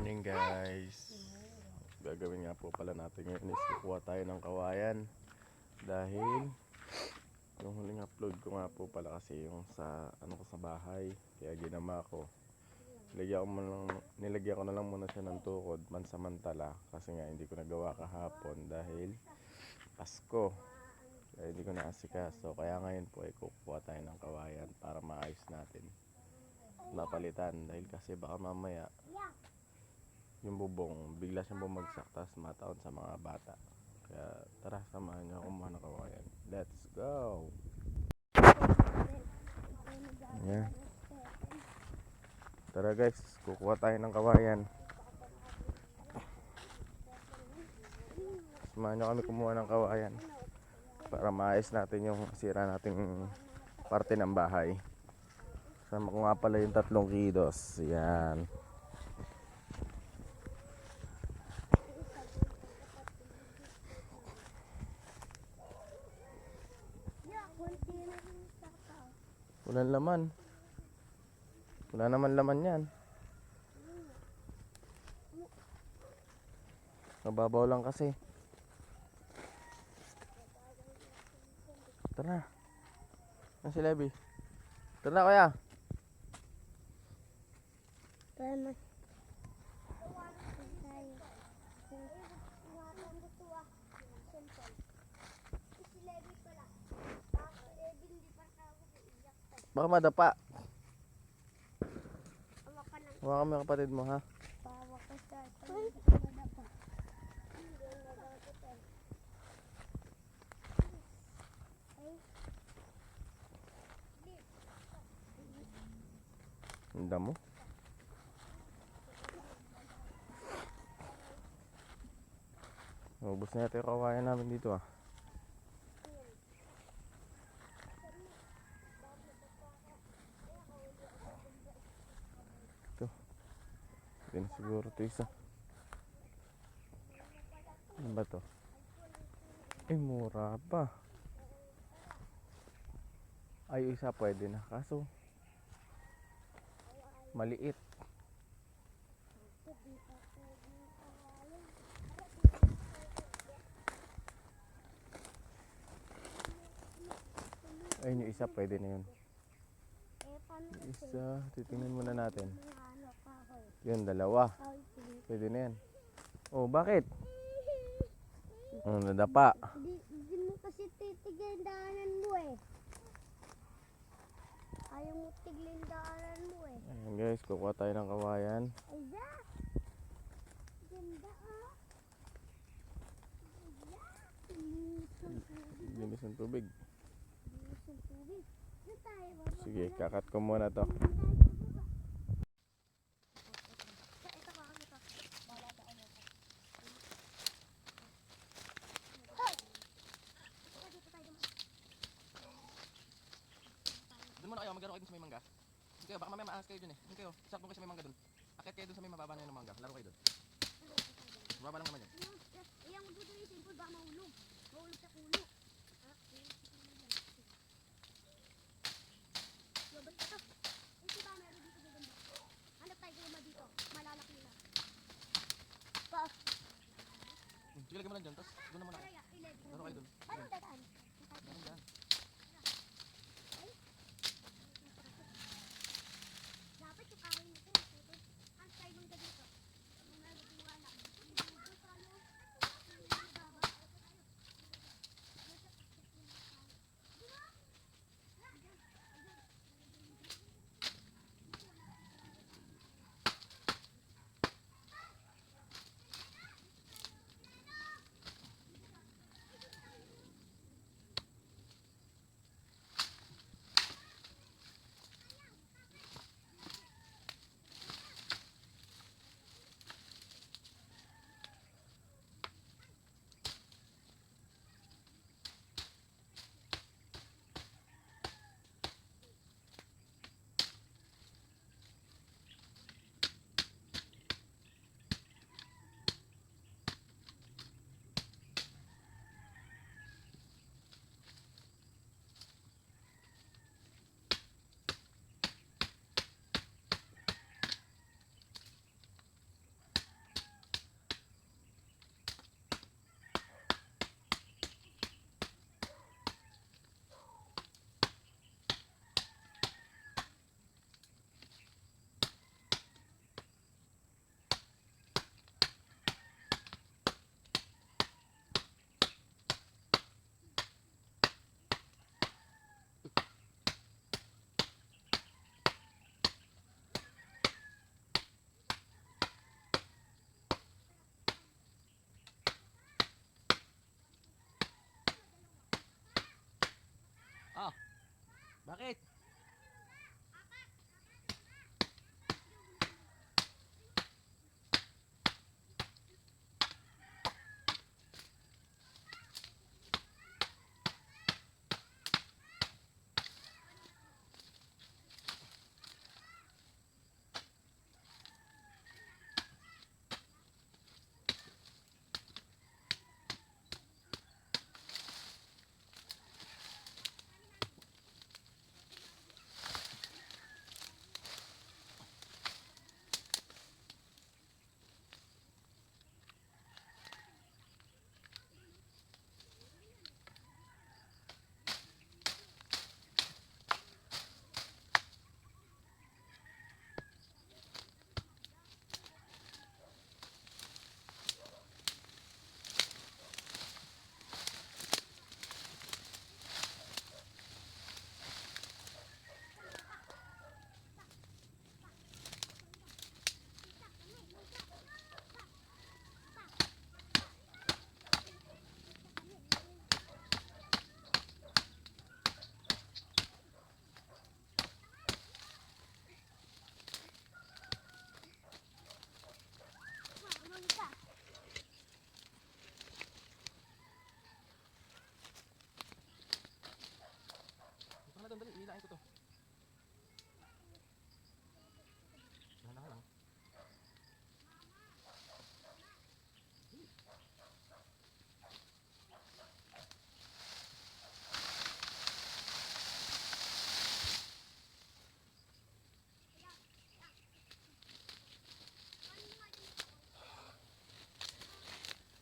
morning guys. Gagawin nga po pala natin ngayon is kukuha tayo ng kawayan. Dahil yung huling upload ko nga po pala kasi yung sa ano ko sa bahay. Kaya ginama ko. Nilagyan ko na lang muna siya ng tukod mansamantala. Kasi nga hindi ko nagawa kahapon dahil Pasko. Kaya hindi ko naasikaso. Kaya ngayon po ay kukuha tayo ng kawayan para maayos natin. Mapalitan dahil kasi baka mamaya yung bubong bigla siyang bumagsak tapos mataon sa mga bata. Kaya tara, samahan niyo ako kumuha ng kawayan. Let's go! Yeah. Tara guys, kukuha tayo ng kawayan. Samahan niyo kami kumuha ng kawayan para maayos natin yung sira nating parte ng bahay. Sama ko nga pala yung 3 kilos. Yan. Walang laman. Wala naman laman yan. Mababaw lang kasi. Tara. Ano si Levi? Tara kuya. Tara na. Baka madapa. Hawakan mo yung kapatid mo ha. Ang damo. Ubus na yata yung kawayan namin dito ah. Ito. Hindi na siguro ito isa. Ano ba to? Eh mura pa. Ay isa pwede na kaso maliit. Ayun yung isa pwede na yun. Yung isa titingnan muna natin. Yun dalawa. Pwede na yan. Oh bakit? Nadapa. Hindi mo kasi titigil daanan mo eh. Ayaw mo tiglin daanan mo eh. Ayan guys, kukuha tayo ng kawayan. Ayan. Ganda ah. Linis ng tubig. Linis ng tubig. Saan tayo ba? Sige, kakat ko muna to. Doon muna kayo, maglaro kayo dun sa may mangga. Doon kayo, baka mamaya maahas kayo dun eh. Doon kayo, sakto kayo sa may mangga dun. Akit kayo dun sa may mababa na yun ng mangga. Laro kayo dun. Mababa lang naman yun. Iyang magdudulo yung simple, baka mahulog. Mahulog sa ulo. Lobal ka to. Ito ba meron dito gaganda? Hanap tayo guma dito. Malalaki na. Pa. Sige, lagyan mo lang dyan. Tapos doon naman ako. Laro kayo dun. Anong dadaan? Meron dyan. Dapat yung away nito. Ang tayo mangga dito.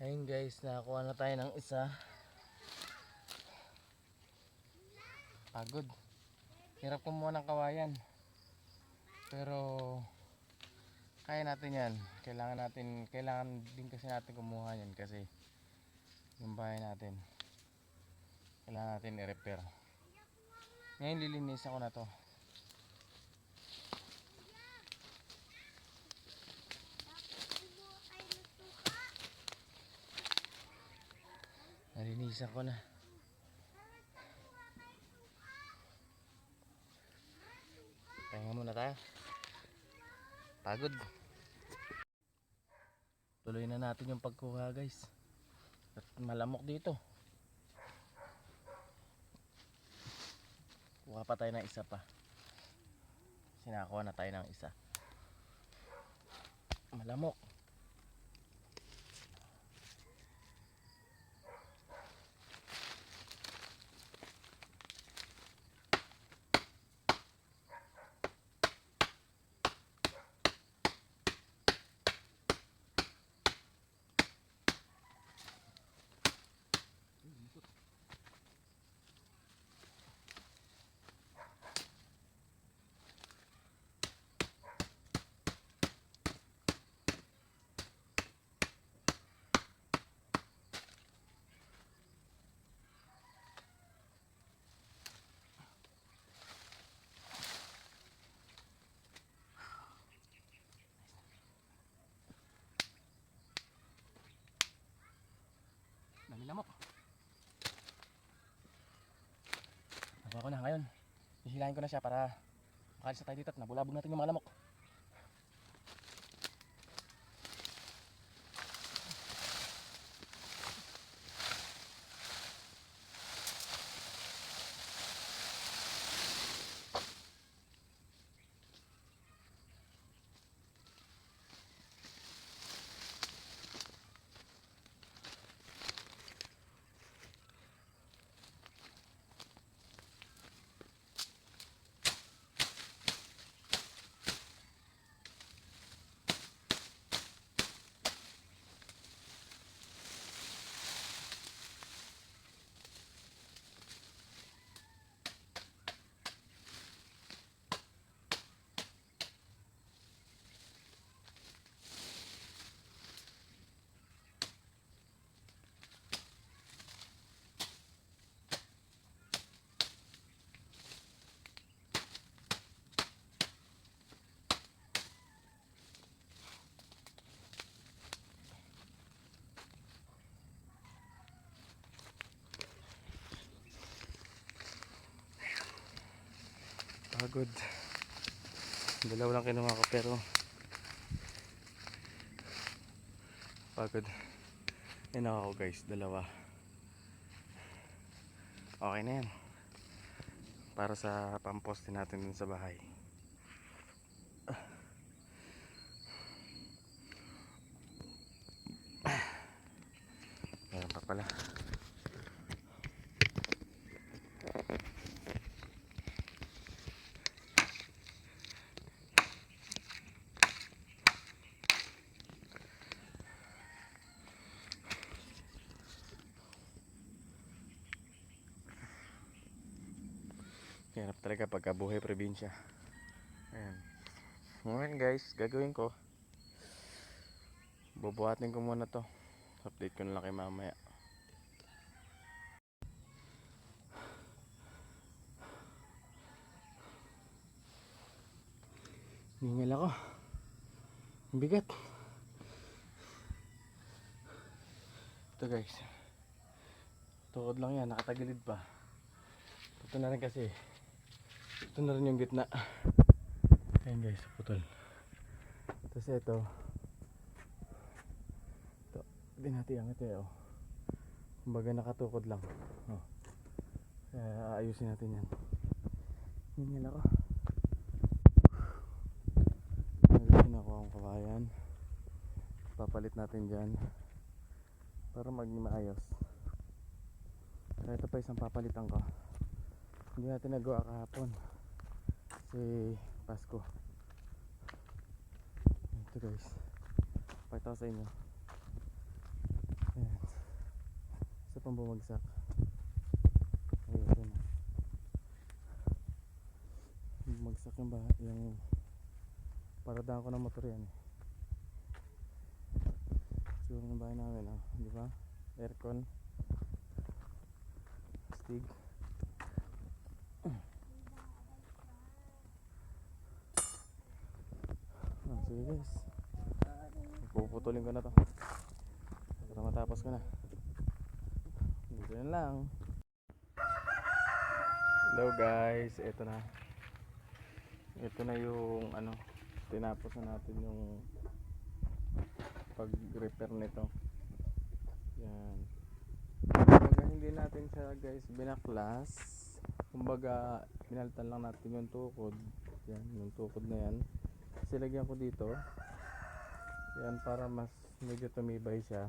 Ayun guys, nakakuha na tayo ng isa. Pagod. Hirap kumuha ng kawayan. Pero kaya natin yan. Kailangan din kasi natin kumuha yan kasi yung bahay natin kailangan natin i-repair. Ngayon lilinisan ko na to. Nalinisan ko na. Pahinga muna tayo. Pagod. Tuloy na natin yung pagkuha guys. At malamok dito. Kuha pa tayo ng isa pa. Sinakuha na tayo ng isa. Malamok. Dami lamok. Nakuha ko na ngayon. Hihilahin ko na siya para makalis na tayo dito at nabulabog natin yung mga lamok. Pagod. Dalawa lang kinuha ko pero pagod. Yan ako guys, dalawa. Okay na yan. Para sa pamposte natin dun sa bahay. Ayan pa pala. Hirap talaga pagka buhay probinsya. Ayan. Ngayon guys, gagawin ko, bubuhatin ko muna to. Update ko na lang kay mamaya. Ningal ako. Ang bigat. Ito guys. Tukod lang yan, nakatagilid pa. Ito na rin kasi. Ito na rin yung gitna. Ayan guys, putol. Tapos ito. Ito, hindi natin ang ito oh. Kumbaga nakatukod lang. Oh. Kaya aayusin natin yan. Ningal ako. Nagiging ako ang kawayan. Papalit natin dyan. Para maging maayos. Kaya ito pa isang papalitan ko. Hindi natin nagawa kahapon. Kasi Pasko. Ito guys. Pakita ko sa inyo. pang bumagsak. Ayun, yun na. Bumagsak yung bahay, yung paradaan ko ng motor yan. Tsura ng bahay namin, oh, di ba? Aircon, stig. Sige guys, puputulin ko na to para matapos ko na. Dito na lang. Hello guys, ito na. Ito na yung ano, tinapos na natin yung pag-repair nito. Yan. Kumbaga hindi natin siya guys binaklas. Kumbaga pinalitan lang natin yung tukod. Yan, yung tukod na yan. Silagyan ko dito. Yan, para mas medyo tumibay siya.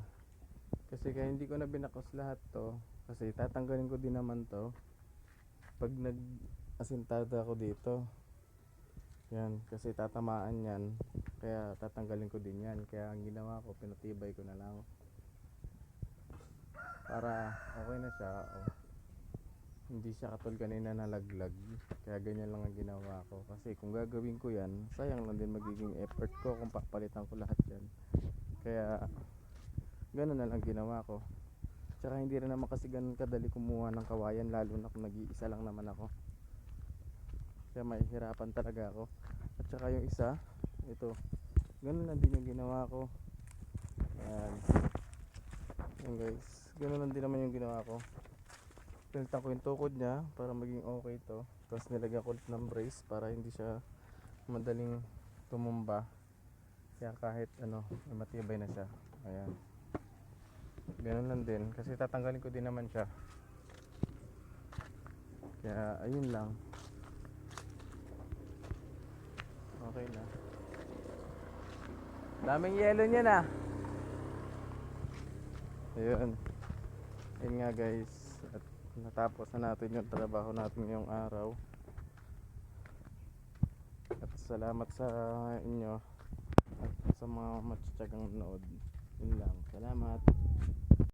Kasi kaya hindi ko na binaklas lahat to. Kasi tatanggalin ko din naman to pag nag-asintada ako dito. Yan, kasi tatamaan yan. Kaya tatanggalin ko din yan. Kaya ang ginawa ko, pinatibay ko na lang. Para okay na siya. Oh. Hindi siya katulad kanina nalaglag. Kaya ganyan lang ang ginawa ko. Kasi kung gagawin ko yan, sayang lang din magiging effort ko kung papalitan ko lahat yan. Kaya ganun na lang ginawa ko. Tsaka hindi rin naman kasi ganun kadali kumuha ng kawayan, lalo na kung nag-iisa lang naman ako. Kaya mahihirapan talaga ako. At saka yung isa, ito, ganun lang din yung ginawa ko. Ayan. Ayan guys, ganun lang din naman yung ginawa ko. Pinalitan ko yung tukod niya para maging okay to. Tapos nilagyan ko ulit ng brace para hindi siya madaling tumumba. Kaya kahit ano, matibay na siya. Ayan. Ganun lang din. Kasi tatanggalin ko din naman siya. Kaya ayun lang. Okay na. Daming yelo niya na. Ayun. Ayun nga guys. At natapos na natin yung trabaho natin ngayong araw. At salamat sa inyo. At sa mga matiyatsagang nanood. Yun lang. Salamat.